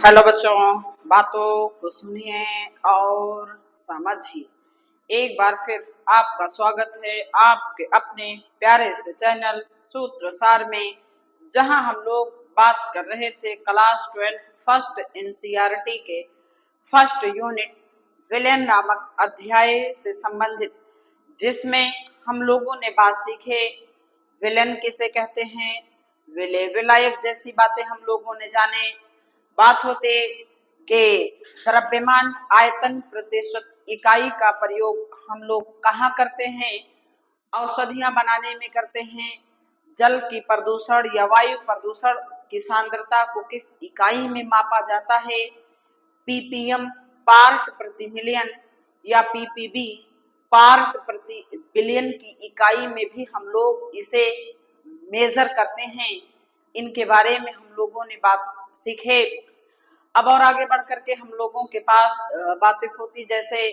Hello बच्चों, बातों को सुनिए और समझिए। एक बार फिर आपका स्वागत है आपके अपने प्यारे से चैनल सूत्रसार में, जहां हम लोग बात कर रहे थे क्लास 12 फर्स्ट एनसीईआरटी के फर्स्ट यूनिट विलेन नामक अध्याय से संबंधित, जिसमें हम लोगों ने बात सीखे विलेन किसे कहते हैं, विलय विलायक जैसी बातें हम लोगों ने जाने। बात होते कि द्रव्यमान आयतन प्रतिशत इकाई का प्रयोग हम लोग कहाँ करते हैं, औषधियां बनाने में करते हैं। जल की प्रदूषण या वायु प्रदूषण की सांद्रता को किस इकाई में मापा जाता है, पीपीएम पार्ट प्रति मिलियन या पीपीबी पार्ट प्रति बिलियन की इकाई में भी हम लोग इसे मेजर करते हैं। इनके बारे में हम लोगों ने बात सीखे। अब और आगे बढ़ करके हम लोगों के पास बातें होती जैसे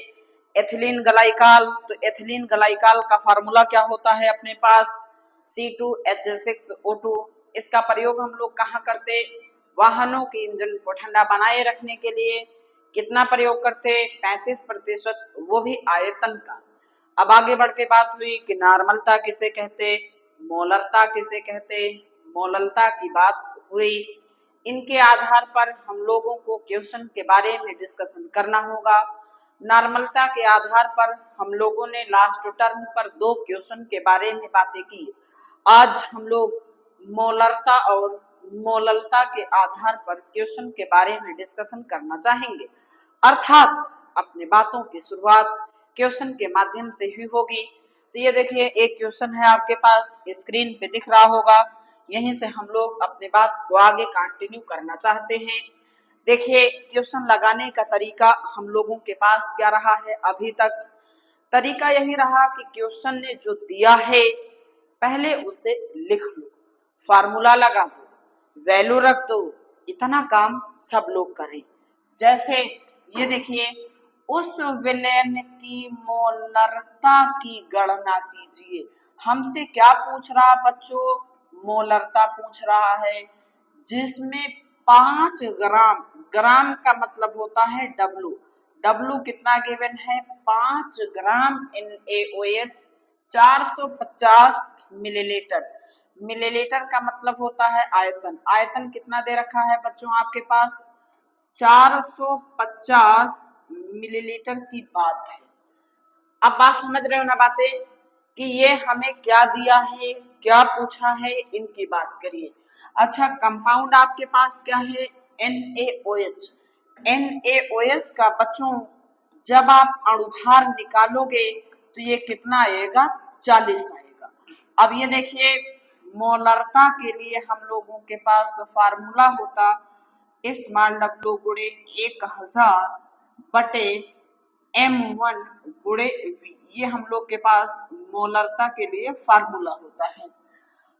एथिलीन ग्लाइकाल। तो एथिलीन ग्लाइकाल का फार्मूला क्या होता है अपने पास, C2H6O2। इसका प्रयोग हम लोग कहाँ करते, वाहनों के इंजन को ठंडा बनाए रखने के लिए। कितना प्रयोग करते, 35%, वो भी आयतन का। अब आगे बढ़ के बात हुई कि नॉर्मलता किसे कहते, मोलरता किसे कहते, मोललता की बात हुई। इनके आधार पर हम लोगों को क्वेश्चन के बारे में डिस्कशन करना होगा। नॉर्मलता के आधार पर हम लोगों ने लास्ट टर्म पर 2 क्वेश्चन के बारे में बातें की। आज हम लोग मोलरता और मोललता के आधार पर क्वेश्चन के बारे में डिस्कशन करना चाहेंगे। अर्थात अपने बातों की शुरुआत क्वेश्चन के माध्यम से ही होगी। तो ये देखिए, एक क्वेश्चन है आपके पास, स्क्रीन पे दिख रहा होगा। यहीं से हम लोग अपने बात को आगे कंटिन्यू करना चाहते हैं। देखिए, क्वेश्चन लगाने का तरीका हम लोगों के पास क्या रहा है अभी तक। तरीका यही रहा कि क्वेश्चन ने जो दिया है पहले उसे लिख लो, फार्मूला लगा दो, वैल्यू रख दो। इतना काम सब लोग करें। जैसे ये देखिए, उस विलेन की मोलरता की गणना कीजिए। हमसे क्या पूछ रहा बच्चों, मोलरता पूछ रहा है, जिसमें 5 ग्राम, ग्राम का मतलब होता है डब्लू। डब्लू कितना गिवन है, 5 ग्राम NaOH 450 मिलीलीटर। मिलीलीटर का मतलब होता है आयतन। आयतन कितना दे रखा है बच्चों आपके पास, 450 मिलीलीटर की बात है। अब बात समझ रहे हो ना बातें, कि ये हमें क्या दिया है, क्या पूछा है, इनकी बात करिए। अच्छा, कंपाउंड आपके पास क्या है, NaOH। NaOH का बच्चों जब आप अणुभार निकालोगे तो ये कितना आएगा, 40 आएगा। अब ये देखिए, मोलरता के लिए हम लोगों के पास फार्मूला होता स्मॉल डब्ल्यू गुणे 1000 बटे M1 गुणे V। ये हम लोग के पास मोलरता के लिए फार्मूला होता है।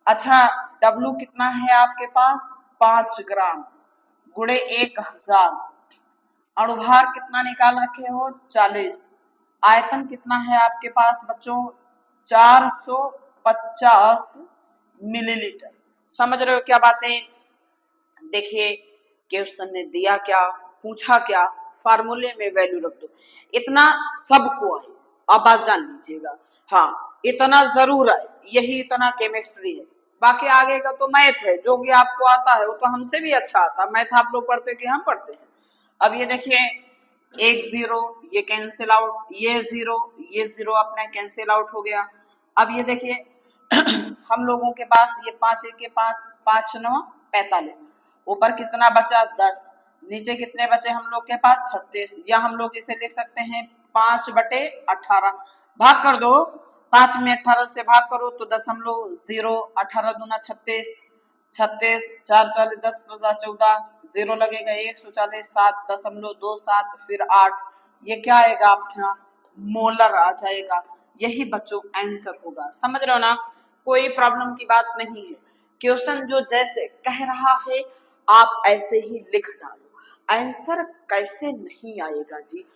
अच्छा, W कितना है आपके पास, 5 ग्राम गुणे 1000। अणुभार कितना निकाल रखे हो, 40। आयतन कितना है आपके पास बच्चों, 450 मिलीलीटर। समझ रहे हो क्या बातें। देखिए, क्वेश्चन ने दिया क्या, पूछा क्या, फार्मूले में वैल्यू रख दो। इतना सबको आए, अब बात जान लीजिएगा। हाँ, इतना जरूर आए, यही इतना केमिस्ट्री है। बाकी आगे का तो मैथ है, जो भी आपको आता है वो तो हमसे भी अच्छा आता है। मैथ आप लोग पढ़ते कि हम पढ़ते हैं। अब ये देखिए, 1 0 ये कैंसिल आउट, ये 0 ये 0 अपना कैंसिल आउट हो गया। अब ये देखिए हम लोगों के पास ये 5 1 के 5, 5 9 45, ऊपर कितना बचा, 10, नीचे कितने बचे हम लोग के पास, 36। या हम लोग इसे लिख सकते हैं 5/18। भाग कर दो, 5 में 18 से भाग करो तो 0, 18 दूना 36, 36 4 40, 10 14, 0 लगेगा, 140, 7.27, फिर 8। ये क्या आएगा अपना, मोलर आ जाएगा। यही बच्चों आंसर होगा। समझ रहे हो ना, कोई प्रॉब्लम की बात नहीं है। क्वेश्चन जो जैसे कह रहा है आप ऐसे ही लिख डालो। आंसर कैसे नहीं आएगा जी,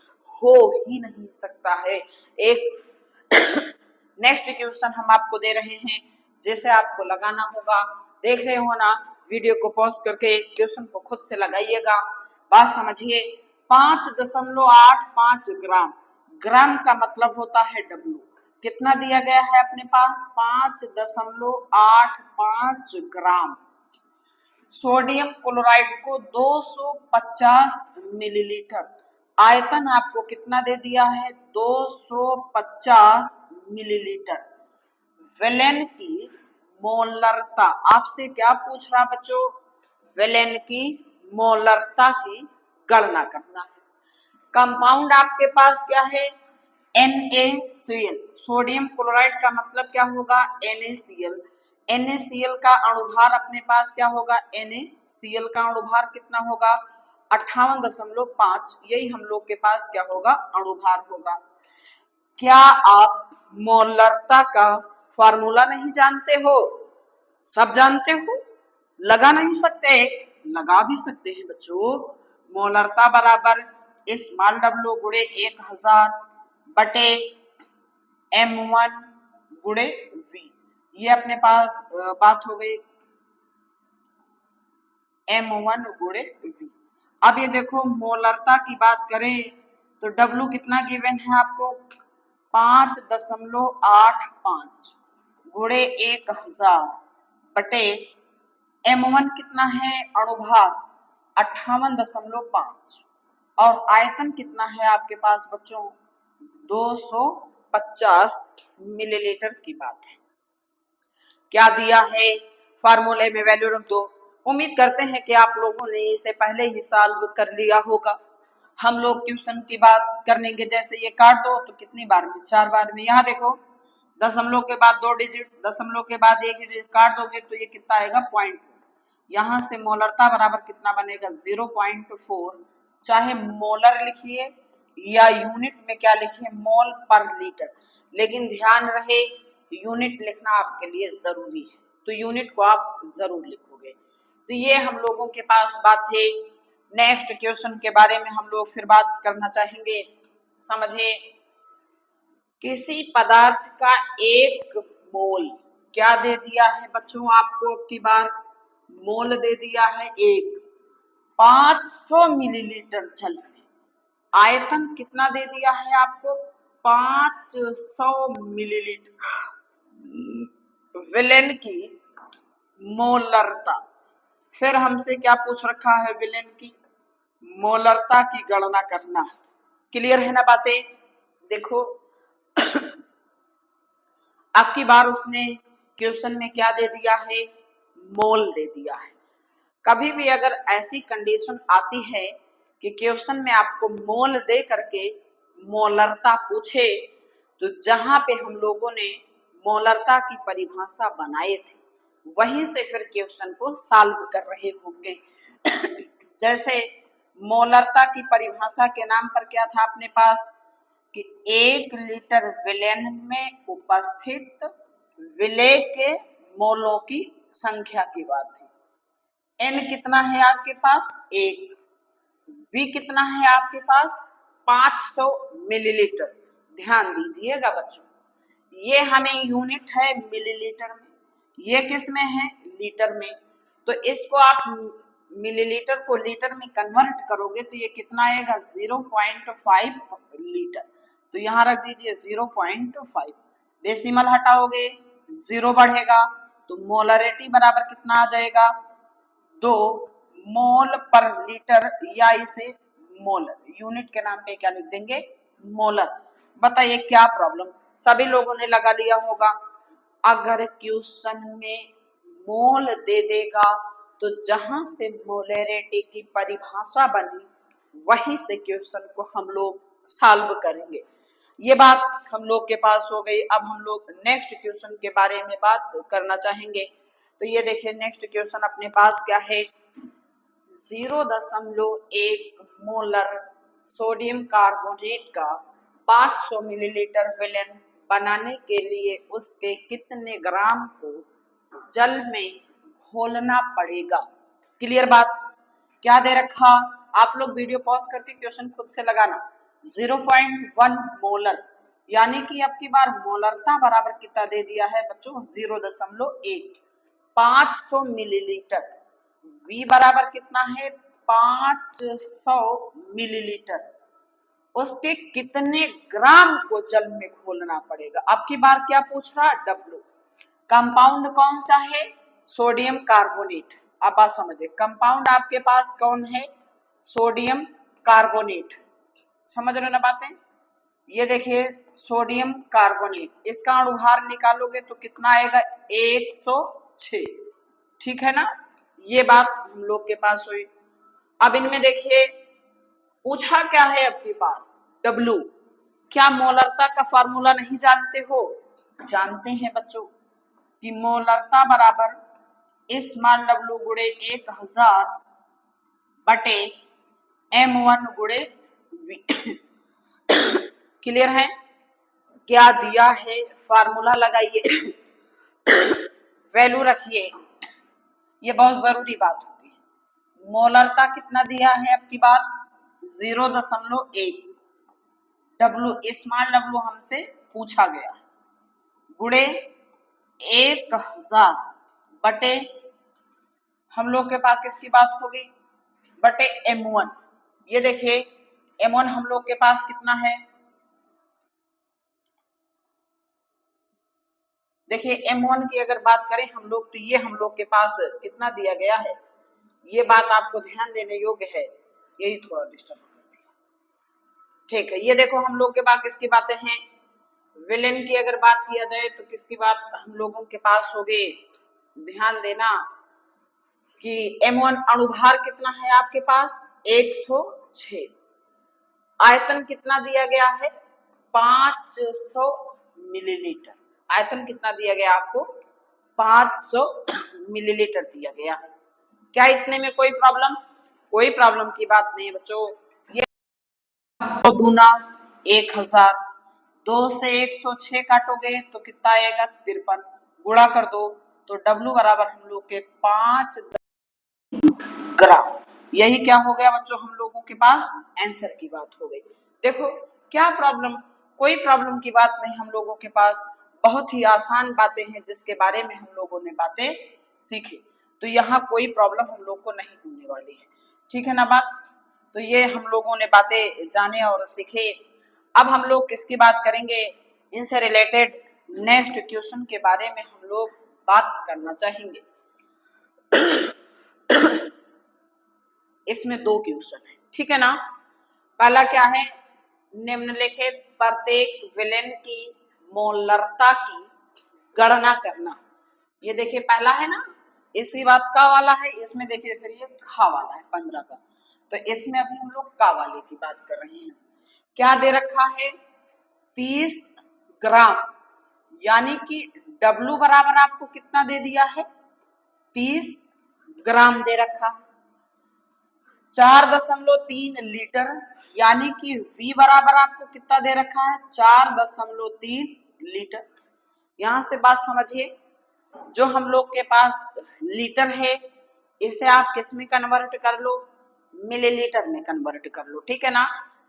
हो ही नहीं सकता है। एक नेक्स्ट क्वेश्चन हम आपको दे रहे हैं, जैसे आपको लगाना होगा। देख रहे हो ना, वीडियो को पॉज करके क्वेश्चन को खुद से लगाइएगा। बात समझिए। 5.85 ग्राम, ग्राम का मतलब होता है डब्लू। कितना दिया गया है अपने पास? 5.85 ग्राम। सोडियम क्लोराइड को 250 मिलीलीटर, आयतन आपको कितना दे दिया है? 250 मिलीलीटर। विलेन की मोलरता, आपसे क्या पूछ रहा बच्चों? विलेन की मोलरता की गणना करना है। कंपाउंड आपके पास क्या है? NaCl। सोडियम क्लोराइड का मतलब क्या होगा? NaCl। NaCl का अणुभार अपने पास क्या होगा? NaCl का अणुभार कितना होगा? 58.5। यही हम लोग के पास क्या होगा? अणुभार होगा। क्या आप मोलरता का फॉर्मूला नहीं जानते हो? सब जानते हो। लगा नहीं सकते? लगा भी सकते हैं बच्चों। मोलरता बराबर स्मॉल डब्ल्यू गुणे 1000 बटे M1 गुणे V। ये अपने पास बात हो गई M1 गुणे V। अब ये देखो मोलरता की बात करें तो W कितना गिवन है आपको? 5.85 गुणे 1000 बटे M1 कितना है? अणुभार 58.5 और आयतन कितना है आपके पास बच्चों? 250 मिलीलीटर की बात है। क्या दिया है? फार्मूले में वैल्यू रख दो। उम्मीद करते हैं कि आप लोगों ने इसे पहले ही सॉल्व कर लिया होगा। हम लोग ट्यूशन की बात करने के, जैसे ये काट दो तो कितनी बार में? 4 बार में। यहाँ देखो दशमलव के बाद 2 डिजिट, दशमलव के बाद 1 डिजिट काट दोगे तो ये कितना आएगा? पॉइंट। यहाँ से मोलरता बराबर कितना बनेगा? 0.4। चाहे मोलर लिखिए या यूनिट में क्या लिखिए? मोल पर लीटर। लेकिन ध्यान रहे यूनिट लिखना आपके लिए जरूरी है, तो यूनिट को आप जरूर लिखोगे। तो ये हम लोगों के पास बात है। नेक्स्ट क्वेश्चन के बारे में हम लोग फिर बात करना चाहेंगे। समझे, किसी पदार्थ का 1 मोल क्या दे दिया है बच्चों? आपको अब की बार मोल दे दिया है 1। 500 मिलीलीटर जल में आयतन कितना दे दिया है आपको? 500 मिलीलीटर। विलेन की मोलरता, फिर हमसे क्या पूछ रखा है? विलेन की मोलरता की गणना करना। क्लियर है ना बातें? देखो अब की बार उसने क्वेश्चन में क्या दे दिया है? मोल दे दिया है। कभी भी अगर ऐसी कंडीशन आती है कि क्वेश्चन में आपको मोल दे करके मोलरता पूछे, तो जहां पे हम लोगों ने मोलरता की परिभाषा बनाए थे वहीं से फिर क्वेश्चन को सॉल्व कर रहे होंगे। जैसे मोलरता की परिभाषा के नाम पर क्या था अपने पास कि 1 लीटर विलेन में उपस्थित विलेय के मोलों की संख्या की बात थी। N कितना है आपके पास? 1। V कितना है आपके पास? 500 मिलीलीटर। ध्यान दीजिएगा बच्चों, ये हमें यूनिट है मिलीलीटर में, ये किस में है? लीटर में। तो इसको आप मिलीलीटर को लीटर में कन्वर्ट करोगे तो ये कितना आएगा? 0.5 लीटर। तो यहाँ रख दीजिए 0.5। डेसिमल हटाओगे 0 बढ़ेगा तो मोलरिटी बराबर कितना आ जाएगा? 2 मोल पर लीटर, या इसे मोलर यूनिट के नाम पे क्या लिख देंगे? मोलर। बताइए क्या प्रॉब्लम? सभी लोगों ने लगा लिया होगा। अगर क्वेश्चन में मोल दे देगा तो जहां से मोलरिटी की परिभाषा बनी वहीं से क्वेश्चन को हम लोग सॉल्व करेंगे। ये बात हम लोग के पास हो गई। अब हम लोग नेक्स्ट क्वेश्चन के बारे में बात करना चाहेंगे। तो ये देखिए नेक्स्ट क्वेश्चन अपने पास क्या है? 0.1 मोलर सोडियम कार्बोनेट का 500 मिलीलीटर विलेन बनाने के लिए उसके कितने ग्राम को जल में घोलना पड़ेगा? क्लियर बात? क्या दे रखा? आप लोग वीडियो पॉज करके क्वेश्चन खुद से लगाना। 0.1 मोलर, यानी कि अब की बार मोलरता बराबर कितना दे दिया है बच्चों? 0.1। 500 मिलीलीटर। V बराबर कितना है? 500 मिलीलीटर, उसके कितने ग्राम को जल में घोलना पड़ेगा। अब की बार क्या पूछ रहा है, डब्ल्यू। कंपाउंड कौन सा है, सोडियम कार्बोनेट। अब बात समझिए, कंपाउंड आपके पास कौन है, सोडियम कार्बोनेट। समझ रहे हो ना बातें। ये देखिए सोडियम कार्बोनेट, इसका अणुभार निकालोगे तो कितना आएगा, 106। ठीक है ना, ये बात हम लोग के पास हुई। अब इनमें देखिए पूछा क्या है आपके पास, डब्लू। क्या मोलरता का फार्मूला नहीं जानते हो, जानते हैं बच्चों कि मोलरता बराबर स्मॉल डब्लू गुणे 1000 बटे M1 गुणे V। क्लियर है, क्या दिया है फार्मूला लगाइए, वैल्यू रखिए, ये बहुत जरूरी बात होती है। मोलरता कितना दिया है आपकी बात, 0.1। डब्लू स्मॉल डब्लू हमसे पूछा गया, गुणे 1000 बटे, हम लोग के पास किसकी बात हो गई, बटे M1। ये देखिए M1 हम लोग के पास कितना है, देखिए M1 की अगर बात करें हम लोग, तो ये हम लोग के पास कितना दिया गया है, ये बात आपको ध्यान देने योग्य है, यही थोड़ा डिस्टर्ब करती है। ठीक है, ये देखो हम लोग के पास किसकी बातें हैं, विलेन की अगर बात किया जाए तो किसकी बात हम लोगों के पास हो गई, ध्यान देना कि M1 अणुभार कितना है आपके पास, 106। आयतन कितना दिया गया है, 500 मिलीलीटर। आयतन कितना दिया गया आपको, 500 मिलीलीटर दिया गया है। क्या इतने में कोई प्रॉब्लम, कोई प्रॉब्लम की बात नहीं बच्चों। ये 2 × 1000, 2 से 106 काटोगे तो कितना आएगा, 53। गुणा कर दो तो डब्लू बराबर हम लोग के 5 ग्राम। यही क्या हो गया बच्चों, हम लोगों के पास आंसर की बात हो गई। देखो क्या प्रॉब्लम, कोई प्रॉब्लम की बात नहीं, हम लोगों के पास बहुत ही आसान बातें हैं जिसके बारे में हम लोगों ने बातें सीखी, तो यहाँ कोई प्रॉब्लम हम लोग को नहीं होने वाली है। ठीक है ना बात, तो ये हम लोगों ने बातें जाने और सीखे। अब हम लोग किसकी बात करेंगे, इनसे रिलेटेड नेक्स्ट क्वेश्चन के बारे में हम लोग बात करना चाहेंगे। इसमें 2 क्वेश्चन है, ठीक है ना। पहला क्या है, निम्नलिखित प्रत्येक विलेन की मोलरता की गणना करना। ये देखिए पहला है ना, इसकी बात का वाला है, इसमें देखिए फिर ये खा वाला है 15 का, तो इसमें अभी हम लोग का वाले की बात कर रहे हैं। क्या दे रखा है, 30 ग्राम, यानी कि डब्लू बराबर आपको कितना दे दिया है, 30 ग्राम दे रखा। 4.3 लीटर, यानी कि V बराबर आपको कितना दे रखा है, 4.3 लीटर। यहां से बात समझिए, जो हम लोग के पास लीटर है इसे आप किस में कन्वर्ट कर लो, मिलीलीटर में कन्वर्ट कर लो। ठीक है ना,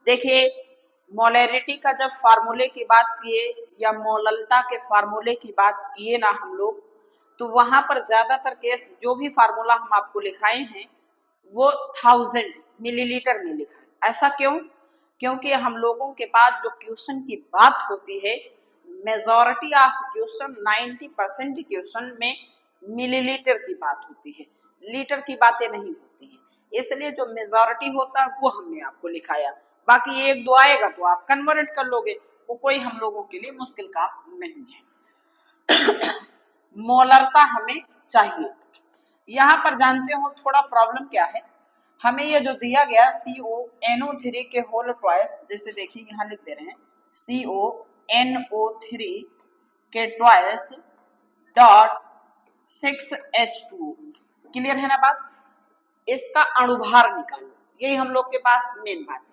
देखिए मोलैरिटी का जब फार्मूले की बात किए या मोललता के फार्मूले की बात किए ना हम लोग, तो वहां पर ज्यादातर केस जो भी फार्मूला हम आपको लिखाए हैं वो 1000 मिलीलीटर में लिखा है। ऐसा क्यों, क्योंकि हम लोगों के पास जो क्वेश्चन की बात होती है, मेजॉरिटी ऑफ क्वेश्चन 90% क्वेश्चन में मिलीलीटर की बात होती है, लीटर की बातें नहीं होती है। इसलिए जो मेजॉरिटी होता है वो हमने आपको लिखाया, बाकी 1-2 आएगा तो आप कन्वर्ट कर लोगे, वो कोई हम लोगों के लिए मुश्किल काम नहीं है। मोलरता हमें चाहिए। यहाँ पर जानते हो थोड़ा प्रॉब्लम क्या है, हमें ये जो दिया गया CONO3 के होल ट्वाइस, जैसे देखिए यहाँ लिख दे रहे हैं CONO3 के ट्वाइस डॉट 6H2। क्लियर है ना बात, इसका अणुभार निकालो, यही हम लोग के पास मेन बात है।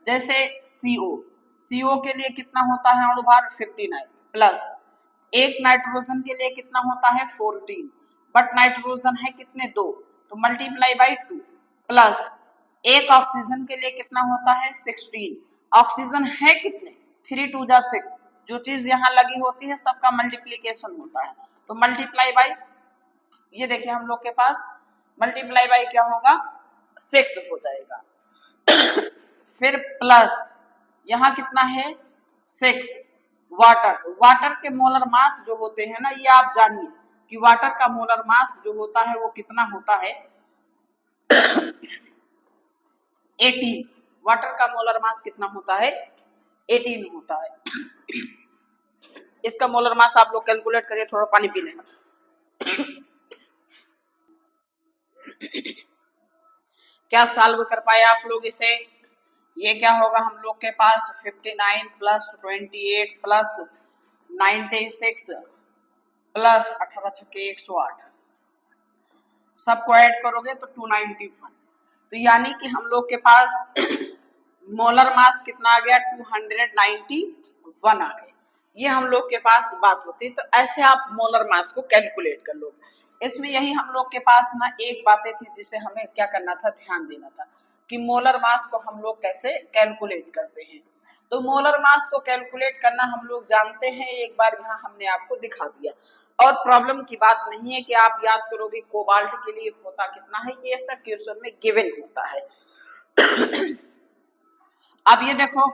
जैसे CO के लिए कितना होता है अणुभार, 59 प्लस एक नाइट्रोजन के लिए कितना होता है 14, बट नाइट्रोजन है कितने 2, तो मल्टीप्लाई बाई 2 प्लस एक ऑक्सीजन के लिए कितना होता है 16, ऑक्सीजन है कितने 3 2 जा 6, जो चीज यहाँ लगी होती है सबका मल्टीप्लीकेशन होता है, तो मल्टीप्लाई बाई, ये देखिए हम लोग के पास मल्टीप्लाई बाई क्या होगा 6 हो जाएगा। फिर प्लस यहाँ कितना है 6। वाटर के मोलर मास जो होते हैं ना, ये आप जानिए कि वाटर का मोलर मास जो होता है वो कितना होता है 18। वाटर का मोलर मास कितना होता है 18 होता है। इसका मोलर मास आप लोग कैलकुलेट करिए, थोड़ा पानी पी लें। क्या सॉल्व कर पाए आप लोग इसे? ये क्या होगा हम लोग के पास 59 प्लस 28 प्लस 96 प्लस 18 छक्के 108, सबको ऐड करोगे तो 291। तो यानी कि हम लोग के पास मोलर मास कितना आ गया 291 आ गए। ये हम लोग के पास बात होती। तो ऐसे आप मोलर मास को कैलकुलेट कर लो। इसमें यही हम लोग के पास ना एक बातें थी जिसे हमें क्या करना था, ध्यान देना था कि मोलर मास को हम लोग कैसे कैलकुलेट करते हैं। तो मोलर मास को कैलकुलेट करना हम लोग जानते हैं, एक बार यहाँ हमने आपको दिखा दिया। और प्रॉब्लम की बात नहीं है कि आप याद करोगे कोबाल्ट के लिए होता कितना है, ये सब क्वेश्चन में गिवन होता है। अब ये देखो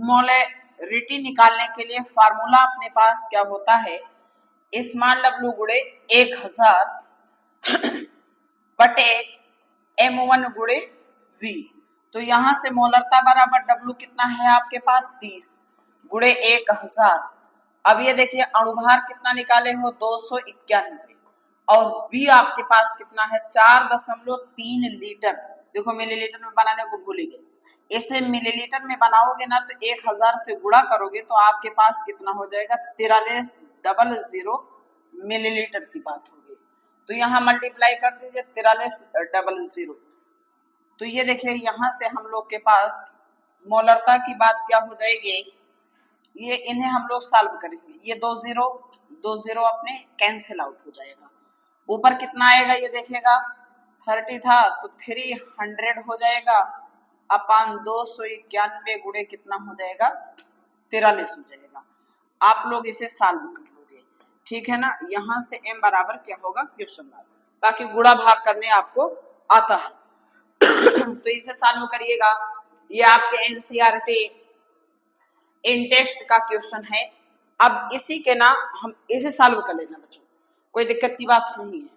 मोलैरिटी निकालने के लिए फार्मूला अपने पास क्या होता है, स्मॉल w गुणे 1000 बटे m1 गुणे v। तो यहां से मोलरता बराबर w कितना है आपके पास 30 गुणे 1000। अब ये देखिए अणुभार कितना निकाले हो 291 और v आपके पास कितना है 4.3 लीटर। देखो मिलीलीटर में बनाने को भूल गए, इसे मिलीलीटर में बनाओगे ना तो 1000 से गुणा करोगे तो आपके पास कितना हो जाएगा 4300 मिलीलीटर की बात होगी। तो यहाँ मल्टीप्लाई कर दीजिए 4300। तो ये देखिए यहाँ से हम लोग के पास मोलरता की बात क्या हो जाएगी, ये इन्हें हम लोग सॉल्व करेंगे। ये 2 0 अपने कैंसिल आउट हो जाएगा। ऊपर कितना आएगा ये देखिएगा 30 था तो 300 हो जाएगा अपान 291 गुणे कितना हो जाएगा 43 हो जाएगा। आप लोग इसे सॉल्व कर लोगे, ठीक है ना। यहाँ से m बराबर क्या होगा क्वेश्चन मार्क, बाकी गुणा भाग करने आपको आता है। तो इसे सॉल्व करिएगा। ये आपके एनसीईआरटी इन टेक्स्ट का क्वेश्चन है। अब इसी के ना हम इसे सॉल्व कर लेना बच्चों, कोई दिक्कत की बात नहीं है।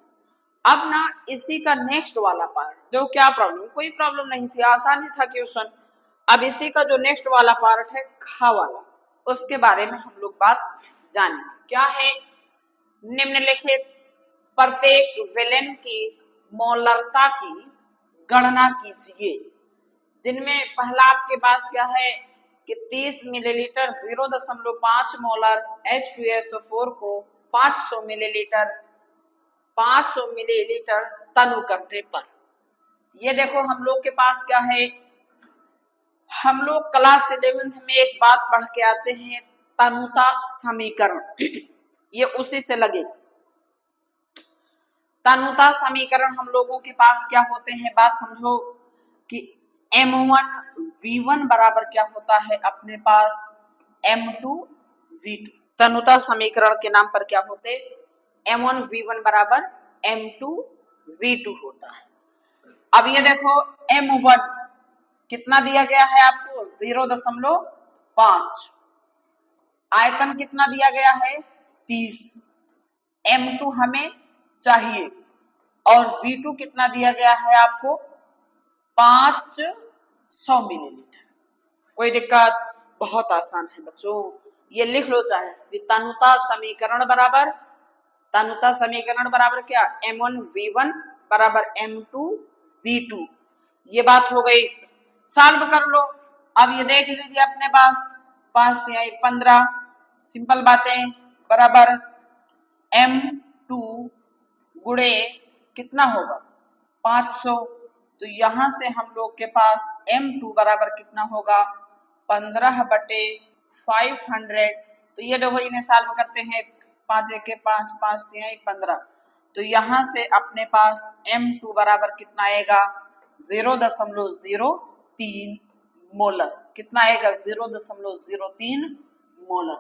अब ना इसी का नेक्स्ट वाला पार्ट, जो क्या प्रॉब्लम, कोई प्रॉब्लम नहीं थी, आसान ही था क्वेश्चन। अब इसी का जो नेक्स्ट वाला पार्ट है खा वाला, उसके बारे में हम लोग बात जानेंगे। क्या है, निम्नलिखित प्रत्येक विलेन की मोलरता की गणना कीजिए। जिनमें पहला आपके पास क्या है कि 30 मिलीलीटर 0.5 मोलर H2SO4 को 500 मिलीलीटर तनु करने पर, ये देखो हम लोग के पास क्या है, हम लोग क्लास 11 में एक बात पढ़ के आते हैं तनुता समीकरण, ये उसी से लगे। तनुता समीकरण हम लोगों के पास क्या होते हैं, बात समझो कि M1 V1 बराबर क्या होता है अपने पास M2 V2। तनुता समीकरण के नाम पर क्या होते, M1 V1 बराबर M2 V2 होता है। अब ये देखो M1 कितना दिया गया है आपको 0.5, आयतन कितना दिया गया है 30, M2 हमें चाहिए और V2 कितना दिया गया है आपको 500 मिलीलीटर। कोई दिक्कत, बहुत आसान है बच्चों, ये लिख लो चाहे कि तनुता समीकरण बराबर क्या M1 V1 बराबर M2 V2। ये बात हो गई, सॉल्व कर लो। अब ये देख लीजिए अपने पास 5 × 15 सिंपल बातें बराबर M2 गुणे कितना होगा 500। तो यहां से हम लोग के पास M2 बराबर कितना होगा 15/500। तो ये देखो इन्हें सॉल्व करते हैं 5 × 1 = 5, 5 × 3 = 15। तो यहां से अपने पास M2 बराबर कितना आएगा 0.03 मोलर। कितना आएगा 0.03 मोलर।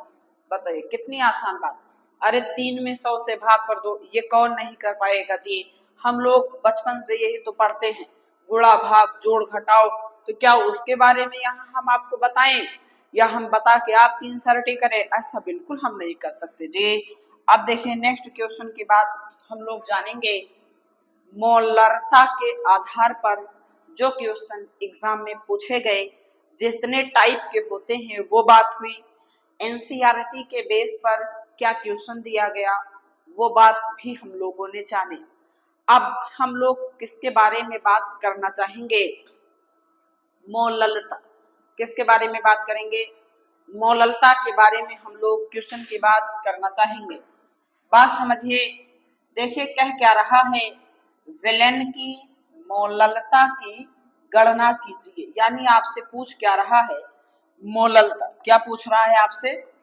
बताइए कितनी आसान बात। अरे 3 में 100 से भाग कर दो, ये कौन नहीं कर पाएगा जी। हम लोग बचपन से यही तो पढ़ते हैं गुणा भाग जोड़ घटाओ, तो क्या उसके बारे में यहाँ हम आपको बताएं या हम बता के आपकी इंसर्टी करें? ऐसा बिल्कुल हम नहीं कर सकते जी। अब देखिए नेक्स्ट क्वेश्चन की बात हम लोग जानेंगे। मोलरता के आधार पर जो क्वेश्चन एग्जाम में पूछे गए, जितने टाइप के होते हैं वो बात हुई। एनसीईआरटी के बेस पर क्या क्वेश्चन दिया गया वो बात भी हम लोगों ने जाने। अब हम लोग किसके बारे में बात करना चाहेंगे? मोललता। किसके बारे में बात करेंगे? मोललता के बारे में हम लोग क्वेश्चन की बात करना चाहेंगे। बात समझिए, देखिए कह क्या रहा है, विलेन की मोललता की गणना कीजिए। यानी आपसे पूछ क्या रहा है? मोललता। क्या पूछ रहा है आपसे?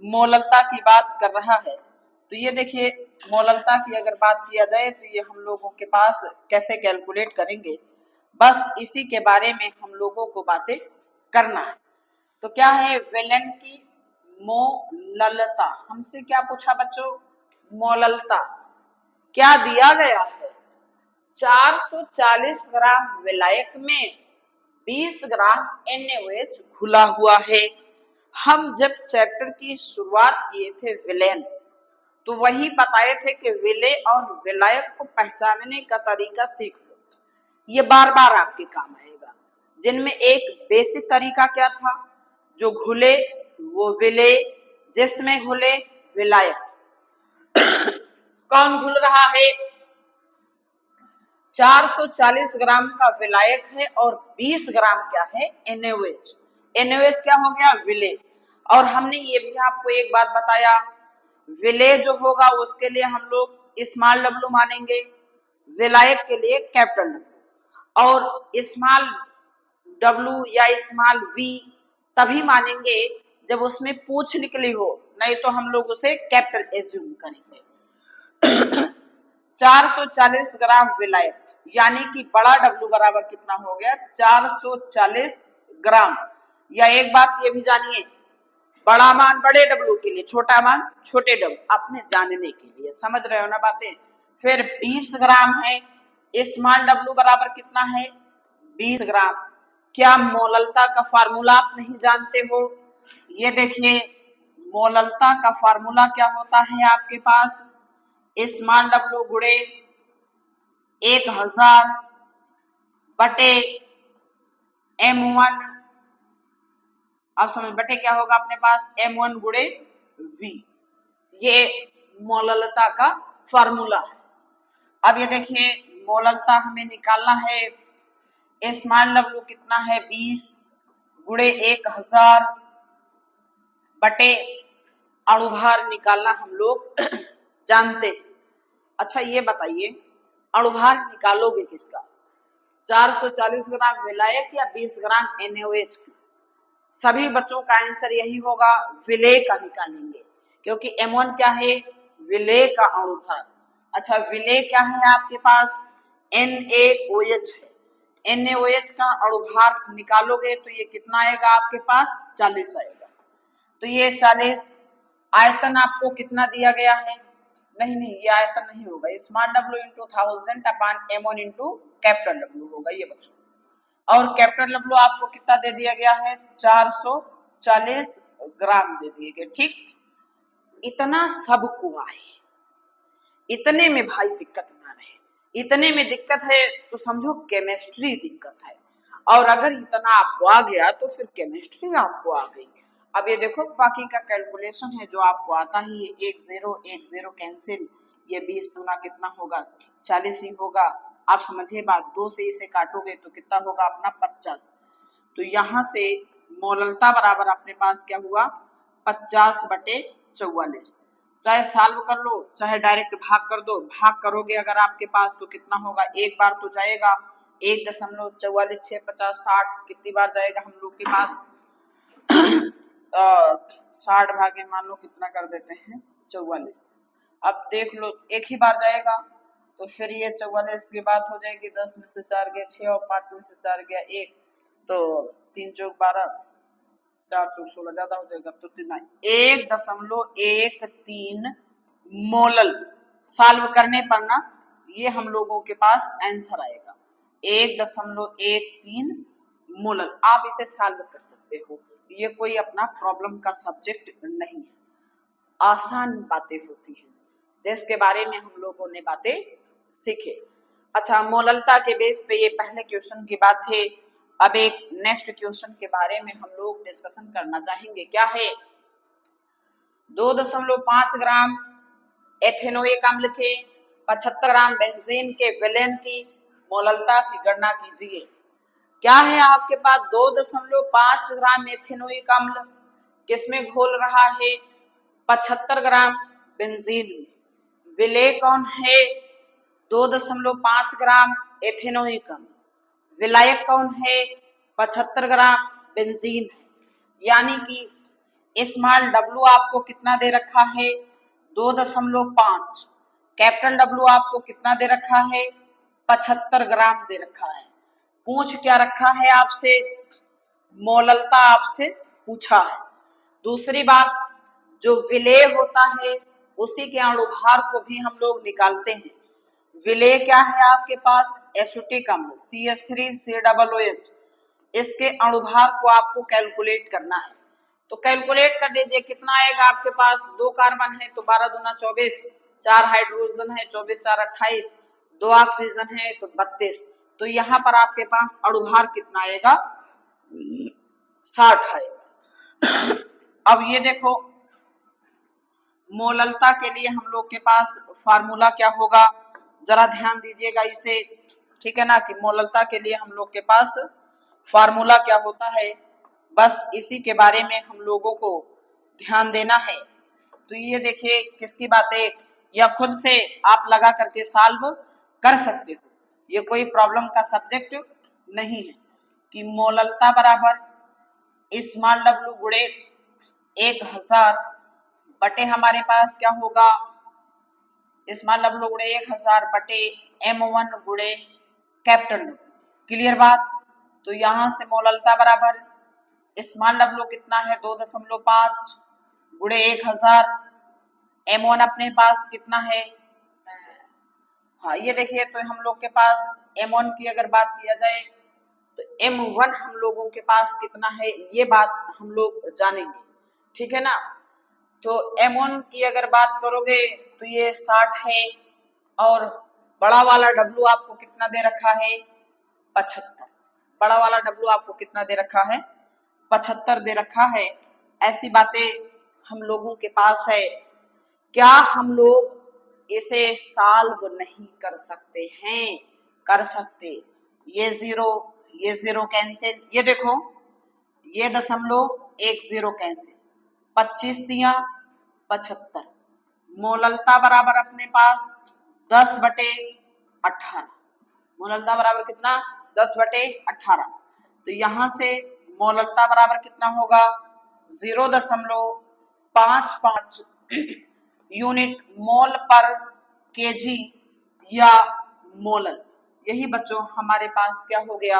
मोललता की बात कर रहा है। तो ये देखिए मोललता की अगर बात किया जाए तो ये हम लोगों के पास कैसे कैलकुलेट करेंगे, बस इसी के बारे में हम लोगों को बातें करना है। तो क्या है? विलेन की मोललता। हमसे क्या पूछा बच्चों? मोललता। क्या दिया गया है? 440 ग्राम विलायक में 20 ग्राम NaOH घुला हुआ है। हम जब चैप्टर की शुरुआत किए थे विलेन, तो वही बताए थे कि विलेय और विलायक को पहचानने का तरीका सीख लो, ये बार बार आपके काम आएगा। जिनमें एक बेसिक तरीका क्या था? जो घुले वो विलेय, जिसमें घुले विलायक। कौन घुल रहा है? 440 ग्राम का विलायक है और 20 ग्राम क्या है? NaOH। NaOH क्या हो गया? विलेय। और हमने ये भी आपको एक बात बताया, विलेय जो होगा उसके लिए हम लोग स्मॉल w मानेंगे, विलायक के लिए कैपिटल W। और स्मॉल w या स्मॉल v तभी मानेंगे जब उसमें पूछ निकली हो, नहीं तो हम लोग उसे कैपिटल एज्यूम करेंगे। 440 ग्राम विलायक, यानी कि बड़ा W बराबर कितना हो गया? 440 ग्राम। या एक बात ये भी जानिए, बड़ा मान बड़े W के लिए, छोटा मान छोटे W, अपने जानने के लिए। समझ रहे हो ना बातें? फिर 20 ग्राम है, स्मॉल W बराबर कितना है? 20 ग्राम। क्या मोललता का फार्मूला आप नहीं जानते हो? ये देखिए मोललता का फार्मूला क्या होता है आपके पास? स्मॉल W गुणे 1000 बटे M1। अब समझ बटे क्या होगा अपने पास? M1 गुणे V। ये मोललता का फार्मूला है। अब ये देखिए मोललता हमें निकालना है। स्मॉल W कितना है? 20 गुणे 1000 बटे अणुभार निकालना हम लोग जानते हैं। अच्छा ये बताइए अणुभार निकालोगे किसका? 440 ग्राम विलायक या 20 ग्राम NaOH? सभी बच्चों का आंसर यही होगा, विलेय का निकालेंगे, क्योंकि M1 क्या है? विलेय का अणुभार। अच्छा विलेय क्या है आपके पास? NaOH है। NaOH का अणुभार निकालोगे तो ये कितना आएगा आपके पास? 40 आएगा। तो ये 40। आयतन आपको कितना दिया गया है? नहीं ये आयतन नहीं होगा, स्मॉल W इंटू 1000 अपान M1 इंटू कैपिटल W होगा ये बच्चों। और कैपिटल W आपको कितना दे दिया गया है? 440 ग्राम दे दिए गए। ठीक, इतना सबको आए, इतने में भाई दिक्कत ना रहे। इतने में दिक्कत है तो समझो केमिस्ट्री दिक्कत है, और अगर इतना आपको आ गया तो फिर केमिस्ट्री आपको आ गई। अब ये देखो बाकी का कैलकुलेशन है जो आपको आता ही है, 1 0 कैंसिल, ये 20 दूना कितना होगा? 40 ही होगा। आप समझिए बात, 2 से इसे काटोगे तो कितना होगा अपना? 50। तो यहाँ से मोललता बराबर अपने पास क्या हुआ? 50 बटे 44। चाहे सॉल्व कर लो चाहे डायरेक्ट भाग कर दो। भाग करोगे अगर आपके पास तो कितना होगा? एक बार तो जाएगा, 1.44 6 50 60, कितनी बार जाएगा हम लोग के पास? 60 भागे मान लो कितना कर देते हैं? 44। अब देख लो एक ही बार जाएगा तो फिर ये 44 की बात हो जाएगी, 10 में से 4 गया 6 और 5 में से 4 गया 1, तो 3 चौक 12, 4 चौक 16, ज्यादा हो जाएगा तो 1.13 मोलल। सॉल्व करने पर ना ये हम लोगों के पास आंसर आएगा। 1.13 मोलर। आप इसे सॉल्व कर सकते हो, ये कोई अपना प्रॉब्लम का सब्जेक्ट नहीं है, आसान बातें होती हैं जिसके बारे में हम लोगों ने बातें सीखे। अच्छा, मोललता के बेस पे ये पहले क्वेश्चन की बात है। अब एक नेक्स्ट क्वेश्चन के बारे में हम लोग डिस्कशन करना चाहेंगे, क्या है 2.5 ग्राम एथेनोइक अम्ल के 75 ग्राम बेंजीन के विलेन की मोललता की गणना कीजिए। क्या है आपके पास 2.5 ग्राम एथेनोइक अम्ल किसमें घोल रहा है, 75 ग्राम बेंजीन। विलेय कौन है, 2.5 ग्राम एथेनोइक अम्ल। विलायक कौन है, 75 ग्राम बेंजीन है। यानी कि स्मॉल डब्लू आपको कितना दे रखा है, 2.5। कैपिटल डब्लू आपको कितना दे रखा है, 75 ग्राम दे रखा है। पूछ क्या रखा है आपसे, मोललता आपसे पूछा है। दूसरी बात, जो विलेय होता है उसी के अणुभार को भी हम लोग निकालते हैं। विलेय क्या है आपके पास, एसिटिक अम्ल CH3COOH। इसके अणुभार को आपको कैलकुलेट करना है, तो कैलकुलेट कर लीजिए कितना आएगा आपके पास। 2 कार्बन है तो 12 दूना 24, 4 हाइड्रोजन है 24 4 28, 2 ऑक्सीजन है तो 32। तो यहाँ पर आपके पास अणुभार कितना आएगा, 60 आएगा। अब ये देखो, मोललता के लिए हम लोग के पास फार्मूला क्या होगा, जरा ध्यान दीजिएगा इसे, ठीक है ना, कि मोललता के लिए हम लोग के पास फार्मूला क्या होता है, बस इसी के बारे में हम लोगों को ध्यान देना है। तो ये देखिए किसकी बातें, या खुद से आप लगा करके सॉल्व कर सकते हो, ये कोई प्रॉब्लम का सब्जेक्ट नहीं है। कि मोललता बराबर स्मॉल डब्लू गुणे 1000 बटे हमारे पास क्या होगा, स्मॉल डब्लू गुणे 1000 बटे M1 गुणे कैपिटल डब्लू। क्लियर बात। तो यहां से मोललता बराबर स्मॉल डब्लू कितना है, 2.5 गुणे 1000। M1 अपने पास कितना है, हाँ ये देखिए, तो हम लोग के पास M1 की अगर बात किया जाए तो M1 हम लोगों के पास कितना है, ये बात हम लोग जानेंगे, ठीक है ना। तो M1 की अगर बात करोगे तो ये 60 है, और बड़ा वाला W आपको कितना दे रखा है, 75। बड़ा वाला W आपको कितना दे रखा है, 75 दे रखा है। ऐसी बातें हम लोगों के पास है। क्या हम लोग इसे सॉल्व नहीं कर सकते हैं, कर सकते। ये जीरो कैंसिल, ये देखो ये 0.10 कैंसिल, 25 दिया 75। मोललता बराबर अपने पास 10/18। मोललता बराबर कितना, 10/18। तो यहां से मोललता बराबर कितना होगा, 0.55 यूनिट मोल पर केजी या मोलल। यही बच्चों हमारे पास क्या हो गया,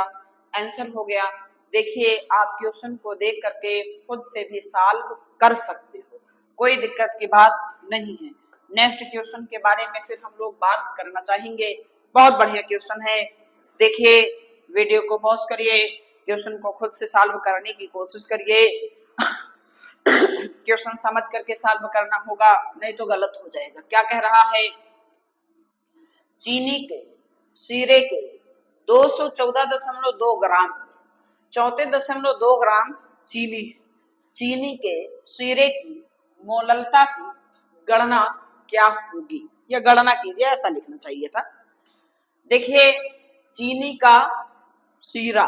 आंसर हो गया। देखिए आप क्वेश्चन को देख करके खुद से भी सॉल्व कर सकते हो, कोई दिक्कत की बात नहीं है। नेक्स्ट क्वेश्चन के बारे में फिर हम लोग बात करना चाहेंगे। बहुत बढ़िया क्वेश्चन है, देखिए वीडियो को पॉज करिए, क्वेश्चन को खुद से सॉल्व करने की कोशिश करिए। क्वेश्चन समझ करके सॉल्व करना होगा, नहीं तो गलत हो जाएगा। क्या कह रहा है, चीनी के शीरे के 214.2 ग्राम, 34.2 ग्राम चीनी है। चीनी के शीरे की मोललता की गणना क्या होगी, या गणना कीजिए ऐसा लिखना चाहिए था। देखिए चीनी का शीरा,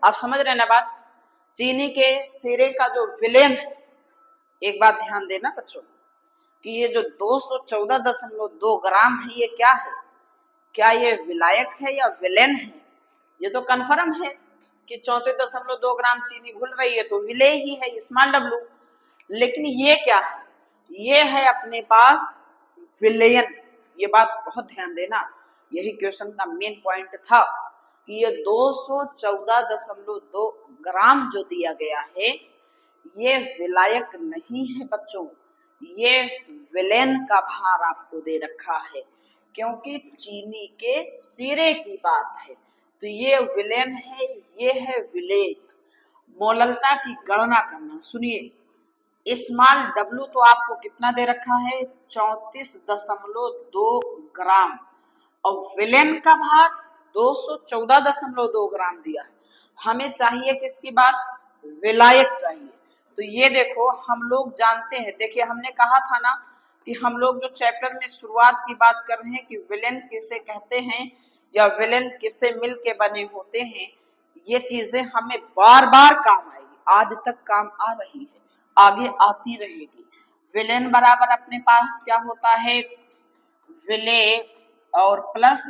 आप समझ रहे हैं ना बात, चीनी के शीरे का जो विलेन है, एक बात ध्यान देना बच्चों कि ये जो 214.2 ग्राम है ये क्या है, क्या ये विलायक है या विलेन है। ये तो कन्फर्म है कि 34.2 ग्राम चीनी घुल रही है तो विलेय ही है, स्मॉल डब्लू। लेकिन ये क्या है, ये है अपने पास विलेयन। ये बात बहुत ध्यान देना, यही क्वेश्चन का मेन पॉइंट था कि ये 214.2 ग्राम जो दिया गया है ये विलायक नहीं है बच्चों, ये विलेन का भार आपको दे रखा है, क्योंकि चीनी के शीरे की बात है। तो ये विलेन है, ये है विलेय। मोललता की गणना करना, सुनिए स्मॉल डब्लू तो आपको कितना दे रखा है 34.2 ग्राम और विलेन का भार 214.2 ग्राम दिया है। हमें चाहिए किसकी बात, विलायक चाहिए। तो ये देखो हम लोग जानते हैं, देखिए हमने कहा था ना कि हम लोग जो चैप्टर में शुरुआत की बात कर रहे हैं कि विलेन किसे कहते हैं या विलेन किससे मिल के बने होते हैं, ये चीजें हमें बार बार काम आएगी, आज तक काम आ रही है, आगे आती रहेगी। विलेन बराबर अपने पास क्या होता है, विलेय और प्लस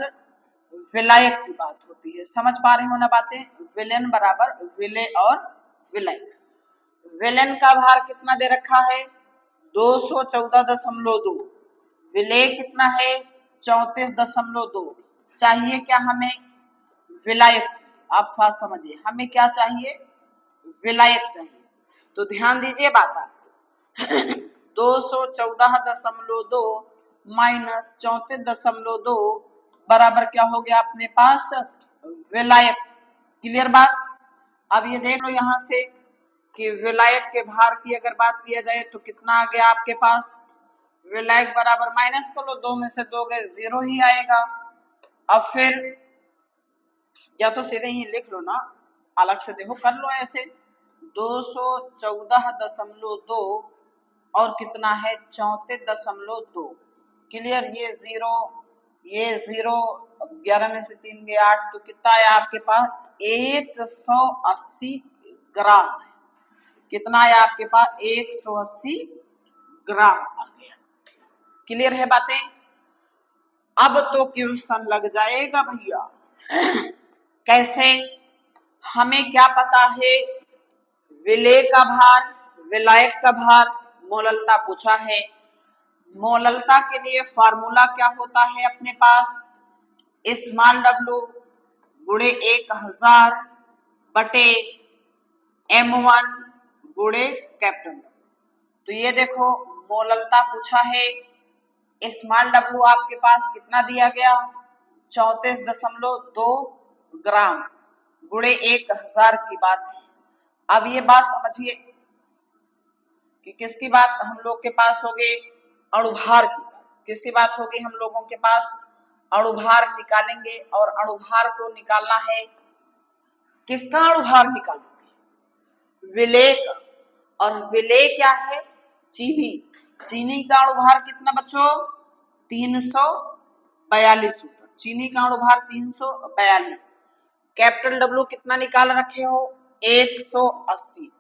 विलायक की बात होती है। समझ पा रहे हो ना बातें, विलेन बराबर विलेय और विलायक। विलेन का भार कितना दे रखा है 214.2, विलेय कितना है 34.2। चाहिए क्या हमें, विलायक। आप बात समझिए, हमें क्या चाहिए, विलायक चाहिए। तो ध्यान दीजिए बात आपको 214.2 माइनस 34.2 बराबर क्या हो गया अपने पास, विलायक। क्लियर बात। अब ये देख लो यहाँ से कि विलायक के भार की अगर बात किया जाए तो कितना आ गया आपके पास, विलायक बराबर माइनस कर लो, 2 में से 2 गए 0 ही आएगा। अब फिर या तो सीधे ही लिख लो ना, अलग से देखो कर लो ऐसे 214.2 और कितना है 34.2। क्लियर, ये 0 11 में से 3 गए 8, तो कितना आया आपके पास 180 ग्राम है। कितना आया आपके पास 180 ग्राम आ गया। क्लियर है बातें। अब तो क्वेश्चन लग जाएगा भैया कैसे, हमें क्या पता है, विलेय का भार, विलायक का भार, मोललता पूछा है। मोललता के लिए फार्मूला क्या होता है अपने पास, स्मॉल डब्लू गुणे 1000 बटे m1 गुणे कैपिटल। तो ये देखो मोललता पूछा है, स्मॉल डब्लू आपके पास कितना दिया गया 34.2 ग्राम गुणे 1000 की बात है। अब ये बात समझिए कि किसकी बात हम लोग के पास होगी, अणुभार की बात। किसकी बात होगी हम लोगों के पास, अणुभार निकालेंगे और अणुभार को निकालना है, किसका अणुभार निकालोगे, विलेय का। और विलेय क्या है, चीनी। चीनी का अणुभार कितना बच्चों 342 होता, चीनी का अणुभार 342। कैपिटल डब्ल्यू कितना निकाल रखे हो 180।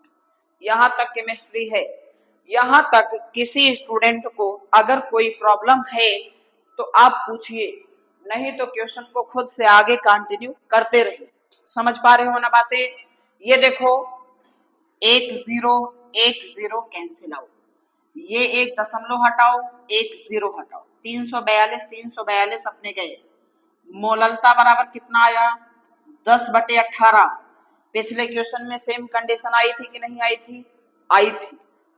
यहां तक केमिस्ट्री है। यहां तक किसी स्टूडेंट को अगर कोई प्रॉब्लम है तो आप पूछिए, नहीं तो क्वेश्चन को खुद से आगे कंटिन्यू करते रहिए। समझ पा रहे हो ना बातें। ये देखो 1 0 कैंसिल आउट, ये 1 दशमलव हटाओ 1 0 हटाओ, 342 अपने गए। मोललता बराबर कितना आया 10/18। पिछले क्वेश्चन में सेम कंडीशन आई थी कि नहीं आई थी, आई थी।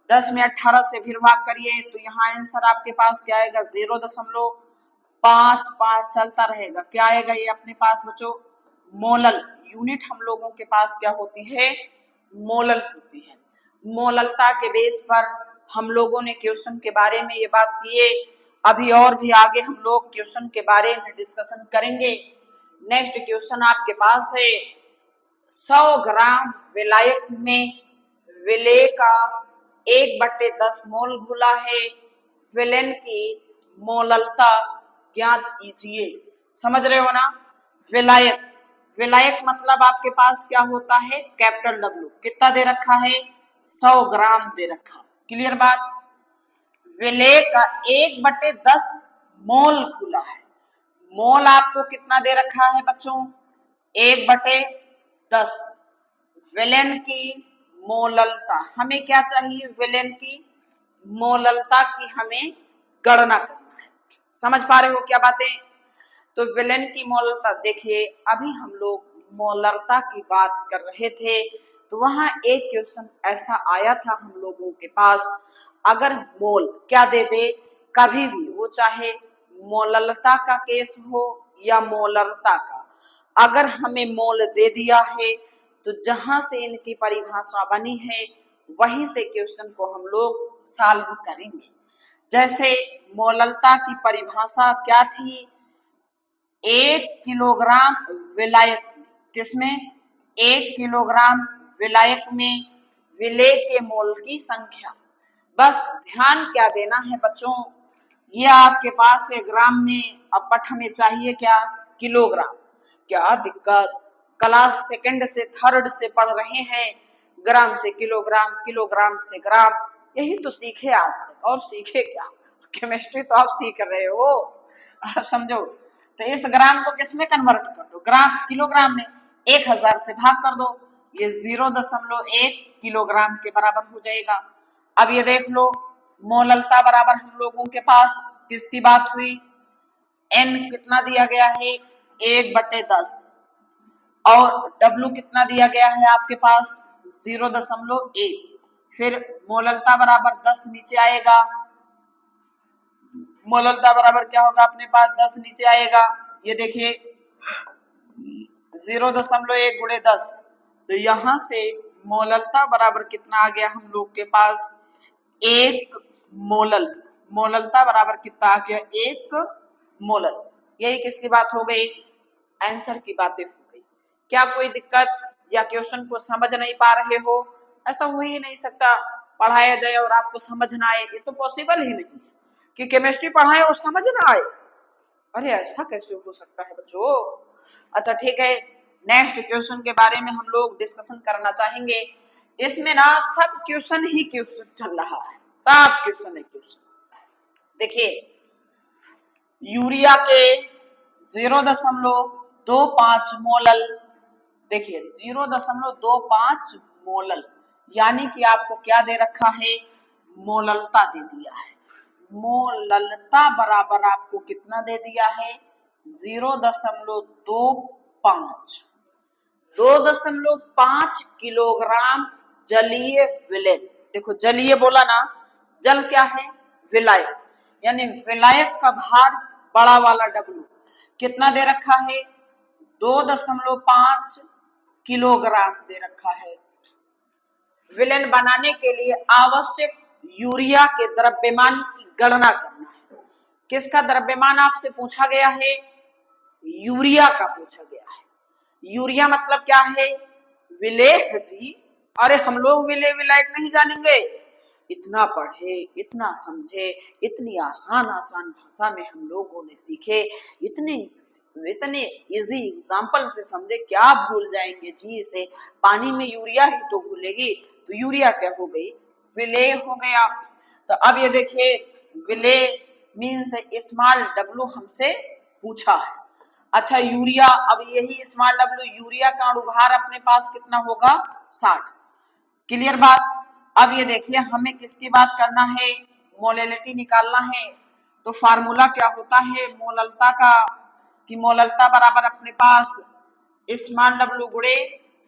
10 में 18 से फिर भाग करिए तो यहाँ आंसर आपके पास क्या आएगा 0.55 चलता रहेगा। क्या आएगा ये अपने पास बच्चों, मोलल। यूनिट हम लोगों के पास क्या होती है, मोलल होती है। मोललता के बेस पर हम लोगों ने क्वेश्चन के बारे में ये बात किए। अभी और भी आगे हम लोग क्वेश्चन के बारे में डिस्कशन करेंगे। नेक्स्ट क्वेश्चन आपके पास है 100 ग्राम विलायक में विलेय का 1/10 मोल घुला है, विलेन की मोललता ज्ञात कीजिए। समझ रहे हो ना। विलायक, विलायक मतलब आपके पास क्या होता है कैपिटल डब्ल्यू, कितना दे रखा है 100 ग्राम दे रखा। क्लियर बात। विलेय का 1/10 मोल खुला है, मोल आपको कितना दे रखा है बच्चों 1/10। विलेन की मोललता, हमें क्या चाहिए, विलेन की मोललता की हमें गणना करना है। समझ पा रहे हो क्या बातें। तो विलेन की मोललता देखिए, अभी हम लोग मोललता की बात कर रहे थे तो वहां एक क्वेश्चन ऐसा आया था हम लोगों के पास, अगर मोल क्या दे दे कभी भी, वो चाहे मोललता का केस हो या मोलरता का, अगर हमें मोल दे दिया है तो जहां से इनकी परिभाषा बनी है वहीं से क्वेश्चन को हम लोग सॉल्व करेंगे। जैसे मोललता की परिभाषा क्या थी? 1 किलोग्राम विलायक में, किसमें? 1 किलोग्राम विलायक में विलेय के मोल की संख्या। बस ध्यान क्या देना है बच्चों, ये आपके पास है ग्राम में, अब बट हमें चाहिए क्या? किलोग्राम। क्या दिक्कत, क्लास सेकंड से थर्ड से पढ़ रहे हैं, ग्राम से किलोग्राम, किलोग्राम से ग्राम, यही तो सीखे आज तक, और सीखे क्या? केमिस्ट्री तो आप सीख रहे हो, आप समझो। तो इस ग्राम को किस में कन्वर्ट कर दो? ग्राम, किलोग्राम में। 1000 से भाग कर दो, ये 0.1 किलोग्राम के बराबर हो जाएगा। अब ये देख लो, मोललता बराबर हम लोगों के पास किसकी बात हुई? n कितना दिया गया है? 1/10। और W कितना दिया गया है आपके पास? 0.1। फिर मोललता बराबर 10 नीचे आएगा, मोललता बराबर क्या होगा अपने पास? 10 नीचे आएगा, ये देखिए 0.1 गुणे 10, तो यहां से मोललता बराबर कितना आ गया हम लोग के पास? 1 मोलल। मोललता बराबर कितना आ गया? 1 मोलल। यही किसकी बात हो गई? आंसर की बातें हो गई। क्या कोई दिक्कत या क्वेश्चन को समझ नहीं पा रहे हो? ऐसा हो ही नहीं सकता पढ़ाया जाए और आपको समझ ना आए, ये तो पॉसिबल ही नहीं कि केमिस्ट्री पढ़ाए और समझ ना आए। अरे ऐसा कैसे हो सकता है बच्चों? अच्छा ठीक है, नेक्स्ट क्वेश्चन के बारे में हम लोग डिस्कशन करना चाहेंगे। इसमें ना सब क्वेश्चन ही क्वेश्चन चल रहा है, सब क्वेश्चन है क्वेश्चन। देखिए, यूरिया के 0.25 मोलल, देखिए 0.25 मोलल, यानी कि आपको क्या दे रखा है? मोललता दे दिया है। मोललता बराबर आपको कितना दे दिया है? 0.25। 2.5 किलोग्राम जलीय विलेय। देखो जलीय बोला ना, जल क्या है? विलायक, यानी विलायक का भार बड़ा वाला W कितना दे रखा है? 2.5 किलोग्राम दे रखा है। विलेन बनाने के लिए आवश्यक यूरिया के द्रव्यमान की गणना करना है। किसका द्रव्यमान आपसे पूछा गया है? यूरिया का पूछा गया है। यूरिया मतलब क्या है? विलेय जी। अरे हम लोग विलेय विलायक नहीं जानेंगे? इतना पढ़े, इतना समझे, इतनी आसान आसान भाषा में हम लोगों ने सीखे, इतने इतने इजी एग्जाम्पल से समझे, क्या भूल जाएंगे जी इसे? पानी में यूरिया ही तो घुलेगी, तो यूरिया क्या हो गई? विलेय हो गया। तो अब ये देखिए, विलेय मीन्स स्मॉल W हमसे पूछा है। अच्छा यूरिया, अब यही स्मॉल W, यूरिया का अणुभार अपने पास कितना होगा? 60। क्लियर बात? अब ये देखिए, हमें किसकी बात करना है? मोलैलिटी निकालना है। तो फार्मूला क्या होता है मोललता का? कि मोललता बराबर अपने पास स्मॉल W गुणे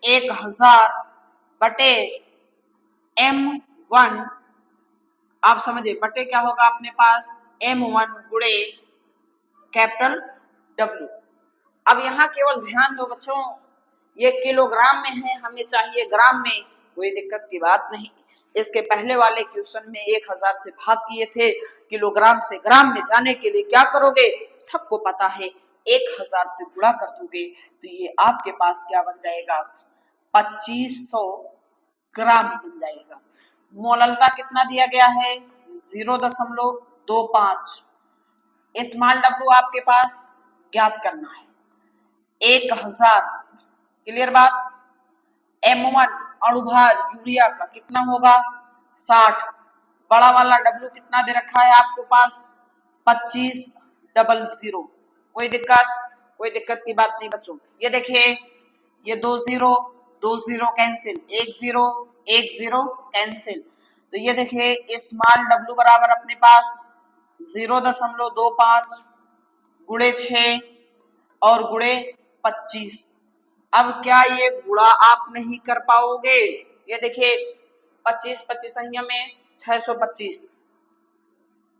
1000 बटे M1, आप समझे, बटे क्या होगा अपने पास? M1 गुणे कैपिटल W। अब यहाँ केवल ध्यान दो बच्चों, ये किलोग्राम में है, हमें चाहिए ग्राम में, कोई दिक्कत की बात नहीं। इसके पहले वाले क्वेश्चन में 1000 से भाग किए थे, किलोग्राम से ग्राम में जाने के लिए क्या करोगे? सबको पता है, 1000 से गुणा कर दोगे तो ये आपके पास क्या बन जाएगा? 2500 ग्राम बन जाएगा। मोललता कितना दिया गया है? 0.25। स्मॉल W आपके पास ज्ञात करना है 1000। क्लियर बात? M1 अणुभार यूरिया का कितना होगा? 60। बड़ा वाला W कितना दे रखा है आपके पास? 2500। कोई दिक्कत? कोई दिक्कत की बात नहीं बच्चों। ये देखिए, ये 2 0 कैंसिल, 1 0 कैंसिल, तो ये देखिए स्मॉल W बराबर अपने पास 0.25 गुणे 6 और गुणे 25। अब क्या ये गुणा आप नहीं कर पाओगे? ये देखिए 25 25 में 625।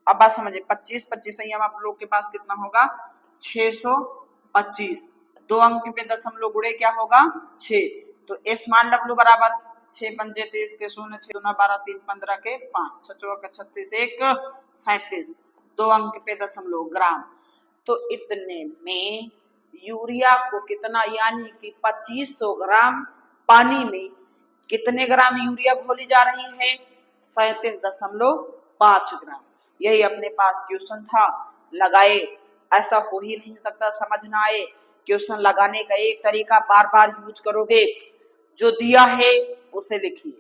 अब बात समझिए, 25 25 आप लोग के पास कितना होगा? 625। 2 अंक पे दशमलव गुणे क्या होगा 6। तो स्मॉल डब्ल्यू बराबर 6 पंजे 30 के 0, 6 दूना 12, 3 15 के 5, 6 चौका 36, 1 37, 2 अंक पे दशमलव ग्राम। तो इतने में यूरिया को कितना, यानी कि 2500 ग्राम पानी में कितने ग्राम यूरिया घोली जा रही है, 37.5 ग्राम। यही अपने पास क्वेश्चन था, लगाए। ऐसा हो ही नहीं सकता समझ ना आए। क्वेश्चन लगाने का एक तरीका, बार बार यूज करोगे, जो दिया है उसे लिखिए,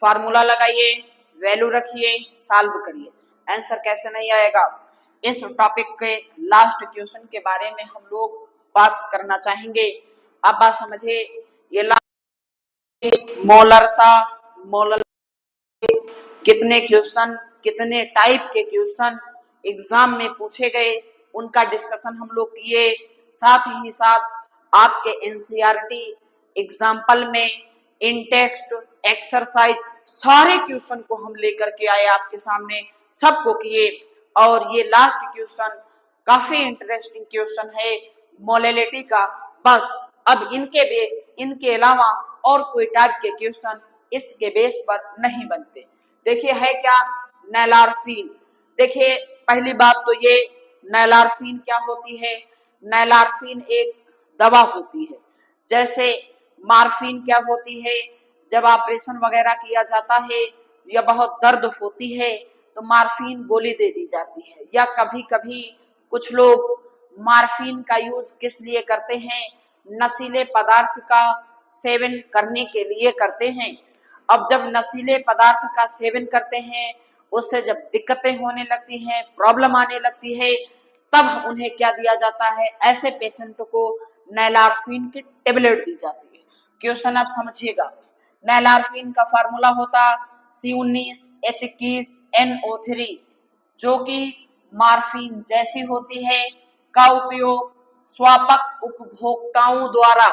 फार्मूला लगाइए, वैल्यू रखिए, सॉल्व करिए, आंसर कैसे नहीं आएगा। इस टॉपिक के लास्ट क्वेश्चन के बारे में हम लोग बात करना चाहेंगे। अब बात समझिए, ये मोलरता, मोलर कितने क्वेश्चन, कितने टाइप के क्वेश्चन एग्जाम में पूछे गए, उनका डिस्कशन हम लोग किए। साथ ही साथ आपके एनसीईआरटी एग्जाम्पल में इन टेक्स्ट एक्सरसाइज सारे क्वेश्चन को हम लेकर के आए आपके सामने, सबको किए। और ये लास्ट क्वेश्चन काफी इंटरेस्टिंग क्वेश्चन है मोलैलिटी का। बस अब इनके अलावा और कोई टाइप के क्वेश्चन इसके बेस पर नहीं बनते। देखिए है क्या, नैलारफीन। देखिए पहली बात तो ये, नैलारफीन क्या होती है। नैलारफीन एक दवा होती है, जैसे मार्फिन क्या होती है, जब ऑपरेशन वगैरह किया जाता है या बहुत दर्द होती है तो मार्फिन गोली दे दी जाती है। या कभी कभी कुछ लोग मार्फिन का यूज किस लिए करते हैं, नशीले पदार्थ का सेवन करने के लिए करते हैं। अब जब नशीले पदार्थ का सेवन करते हैं, उससे जब दिक्कतें होने लगती हैं, प्रॉब्लम आने लगती है, तब उन्हें क्या दिया जाता है, ऐसे पेशेंट को नैलारफीन की टेबलेट दी जाती है। क्वेश्चन आप समझिएगा, नैलारफीन का फार्मूला होता C19H21NO3, जो कि मार्फिन जैसी होती है, का उपयोग स्वापक उपभोक्ताओं द्वारा,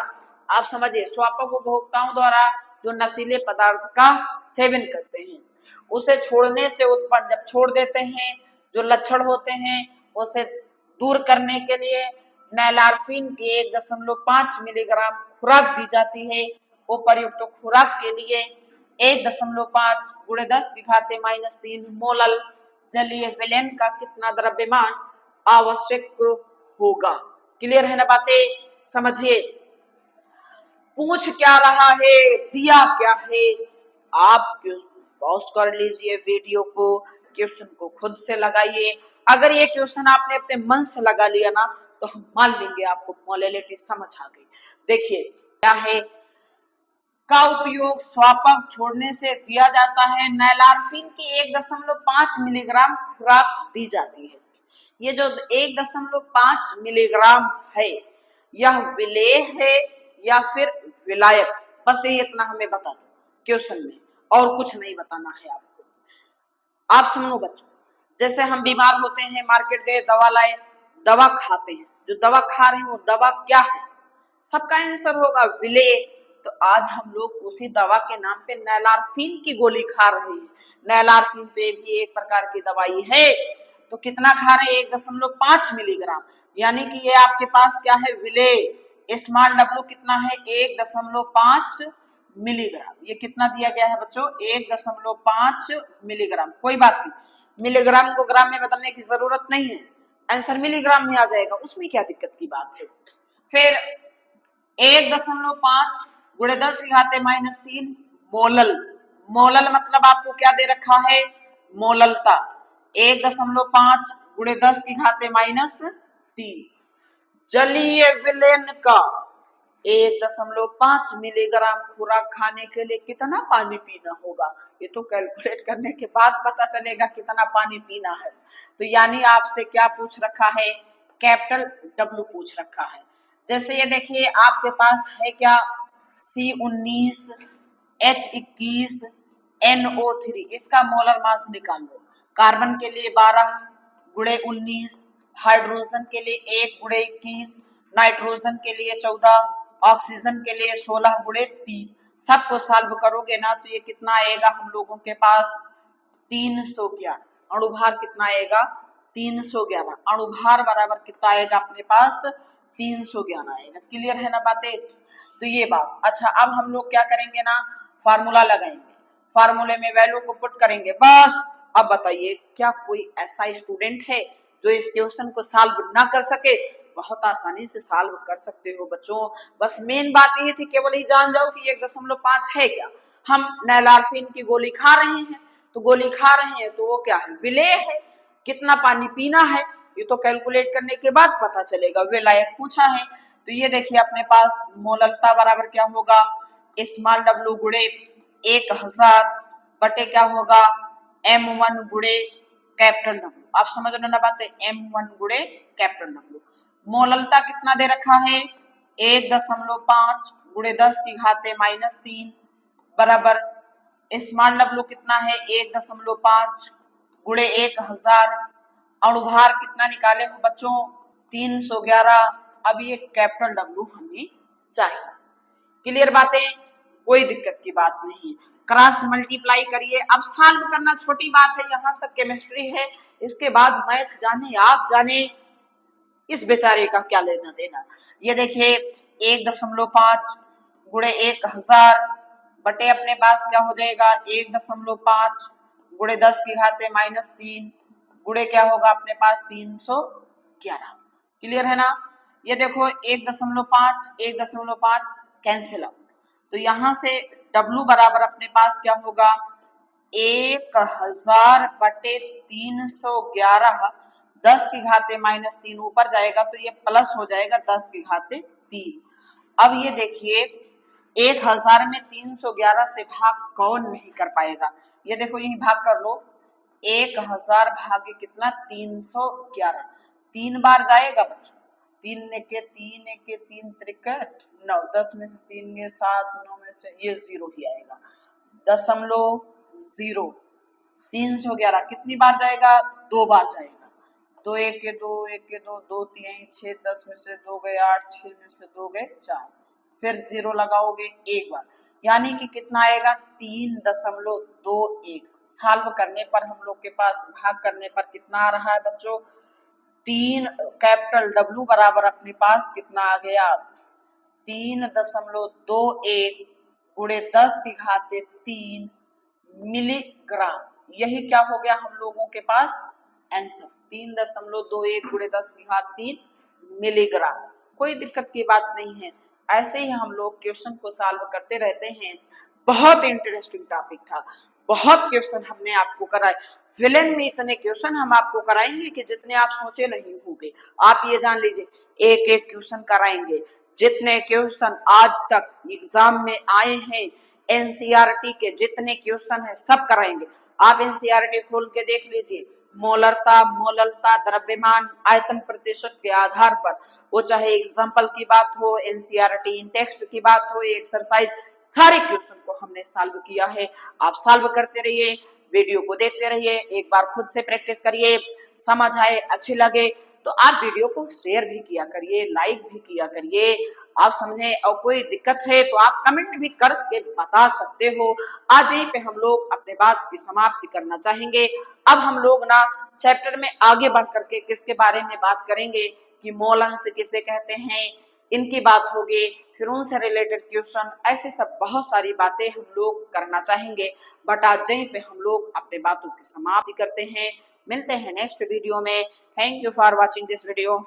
आप समझिए स्वापक उपभोक्ताओं द्वारा जो नशीले पदार्थ का सेवन करते हैं, उसे छोड़ने से उत्पन्न, जब छोड़ देते हैं, जो लक्षण होते हैं उसे दूर करने के लिए नैलारफीन की 1.5 मिलीग्राम खुराक दी जाती है। वो प्रयुक्त खुराक के लिए 1.5 गुणे 10⁻³ मोलल जलीय विलयन का कितना द्रव्यमान आवश्यक होगा। क्लियर है ना बातें, समझिए। पूछ क्या रहा है, दिया क्या है, आप पॉज कर लीजिए वीडियो को, क्वेश्चन को खुद से लगाइए। अगर ये क्वेश्चन आपने अपने मन से लगा लिया ना, तो हम मान लेंगे आपको मोलैलिटी समझ आ गई। देखिए क्या है, का उपयोग स्वापक छोड़ने से दिया जाता है, नैलारफीन की 1.5 मिलीग्राम खुराक दी जाती है। ये जो 1.5 मिलीग्राम है, यह विलेय है या फिर विलायक, बस ये इतना हमें बता दो क्वेश्चन में, और कुछ नहीं बताना है आपको। आप सुनो बच्चों, जैसे हम बीमार होते हैं, मार्केट गए, दवा लाए, दवा खाते हैं, जो दवा खा रहे हैं वो दवा क्या है, सबका आंसर होगा विलेय। तो आज हम लोग उसी दवा के नाम पे नैलारफीन की गोली खा रहे हैं। नैलारफीन पे भी एक प्रकार की दवाई है, तो कितना खा रहे हैं, 1.5 मिलीग्राम, यानी कि ये आपके पास क्या है, विलेय। स्मॉल डब्ल्यू कितना है, 1.5 मिलीग्राम। ये कितना दिया गया है बच्चों, 1.5 मिलीग्राम। कोई बात नहीं, मिलीग्राम को ग्राम में बदलने की जरूरत नहीं है, आंसर मिलीग्राम में आ जाएगा, उसमें क्या दिक्कत की बात है। फिर 1.5 गुणे 10⁻³ मोलल। मोलल मतलब आपको क्या दे रखा है, मोललता। 1.5 गुणे 10⁻³ जलीय विलयन का 1.5 मिलीग्राम खुराक खाने के लिए कितना पानी पीना होगा, ये तो कैलकुलेट करने के बाद पता चलेगा कितना पानी पीना है। तो यानी आपसे क्या पूछ रखा है, कैपिटल डब्ल्यू पूछ रखा है। जैसे ये देखिए आपके पास है क्या, C19H21NO3, इसका मोलर मास निकाल लो। कार्बन के लिए 12 गुणे 19, हाइड्रोजन के लिए 1 गुणे 21, नाइट्रोजन के लिए 14, ऑक्सीजन के लिए 16 गुणे 3। सबको सॉल्व करोगे ना तो ये कितना आएगा हम लोगों के पास, 311। अणुभार कितना आएगा, 311। अणुभार बराबर कितना आएगा अपने पास, 311 आएगा। क्लियर है ना बातें? तो ये बात। अच्छा, अब हम लोग क्या करेंगे ना, फार्मूला लगाएंगे, फार्मूले में वैल्यू को पुट करेंगे बस। अब बताइए क्या कोई ऐसा स्टूडेंट है जो इस क्वेश्चन को सॉल्व ना कर सके? बहुत आसानी से सॉल्व कर सकते हो बच्चों। बस मेन बात ये थी, केवल ही जान जाओ कि 1.5 है क्या। हम नैलार्फिन की गोली खा रहे हैं, तो गोली खा रहे हैं तो वो क्या है, विलेय है। कितना पानी पीना है ये तो कैलकुलेट करने के बाद पता चलेगा, विलायक पूछा है। तो ये देखिए अपने पास मोललता बराबर क्या होगा, स्मॉल डब्ल्यू गुणे 1000 बटे क्या होगा, M1 गुणे कैपिटल डब्ल्यू। आप समझ रहे ना बात है, M1 गुणे कैपिटल डब्ल्यू। मोललता कितना दे रखा है, 1.5 गुणे 10⁻³ बराबर स्मॉल डब्ल्यू कितना है, 1.5 गुणे 1000। अणुभार कितना निकाले हो बच्चों, 311। अब ये कैपिटल डब्ल्यू हमें चाहिए। क्लियर बातें, कोई दिक्कत की बात नहीं। क्रॉस मल्टीप्लाई करिए। अब सॉल्व करना छोटी बात है, यहाँ तक केमिस्ट्री है, इसके बाद मैथ जाने आप जाने, इस बेचारे का क्या लेना देना। ये देखिए 1.5 गुणे 1000 बटे अपने पास क्या हो जाएगा, 1.5 गुणे 10⁻³ गुणे क्या होगा अपने पास 311। क्लियर है ना? ये देखो 1.5 कैंसिल आउट, तो यहां से W बराबर अपने पास क्या होगा, 1000 बटे 311। 10⁻³ ऊपर जाएगा तो ये प्लस हो जाएगा 10⁻³ अब ये देखिए 1000 में 311 से भाग कौन नहीं कर पाएगा। ये देखो यही भाग कर लो, 1000 भागे कितना 311, 3 बार जाएगा बच्चों। 3 के 3 त्रिक 9, 10 में से 3 गए 7, 9 में से ये 0 ही आएगा। 0.0 311 कितनी बार जाएगा, 2 बार जाएगा। 2 1 के 2, 1 के 2, 2 3 6, 10 में से 2 गए 8, 6 में से 2 गए 4, फिर 0 लगाओगे एक बार, यानी कि कितना आएगा 3.21। सॉल्व करने पर हम लोग के पास भाग करने पर कितना आ रहा है बच्चों, 3 कैपिटल डब्ल्यू बराबर अपने पास कितना आ गया, 3.21 गुणे 10⁻³ मिलीग्राम। यही क्या हो गया हम लोगों के पास आंसर, 3.21 गुणे 10⁻³ मिलीग्राम। कोई दिक्कत की बात नहीं है, ऐसे ही हम लोग क्वेश्चन को सॉल्व करते रहते हैं। बहुत इंटरेस्टिंग टॉपिक था, बहुत क्वेश्चन हमने आपको कराए। विलेन में इतने क्वेश्चन हम आपको कराएंगे कि जितने आप सोचे नहीं होंगे। आप ये जान लीजिए, एक एक क्वेश्चन कराएंगे। जितने क्वेश्चन आज तक एग्जाम में आए हैं, एनसीईआरटी के जितने क्वेश्चन है सब कराएंगे। आप एनसीईआरटी खोल के देख लीजिए, मोलरता, मोललता, द्रव्यमान, आयतन प्रतिशत के आधार पर, वो चाहे एग्जाम्पल की बात हो, एनसीईआरटी इन टेक्स्ट की बात हो, एक्सरसाइज, सारे क्वेश्चन को हमने सॉल्व किया है। आप सॉल्व करते रहिए, वीडियो को देखते रहिए, एक बार खुद से प्रैक्टिस करिए, समझ आए, अच्छे लगे तो आप वीडियो को शेयर भी किया करिए, लाइक भी किया करिए। आप समझे, और कोई दिक्कत है तो आप कमेंट भी कर के बता सकते हो। आज यहीं पे हम लोग अपने बात की समाप्ति करना चाहेंगे। अब हम लोग ना चैप्टर में आगे बढ़ करके किसके बारे में बात करेंगे कि मोल अंश किसे कहते हैं, इनकी बात होगी, फिर उनसे रिलेटेड क्वेश्चन, ऐसे सब बहुत सारी बातें हम लोग करना चाहेंगे। बट आज यहीं पे हम लोग अपने बातों की समाप्ति करते हैं। मिलते हैं नेक्स्ट वीडियो में। Thank you for watching this video.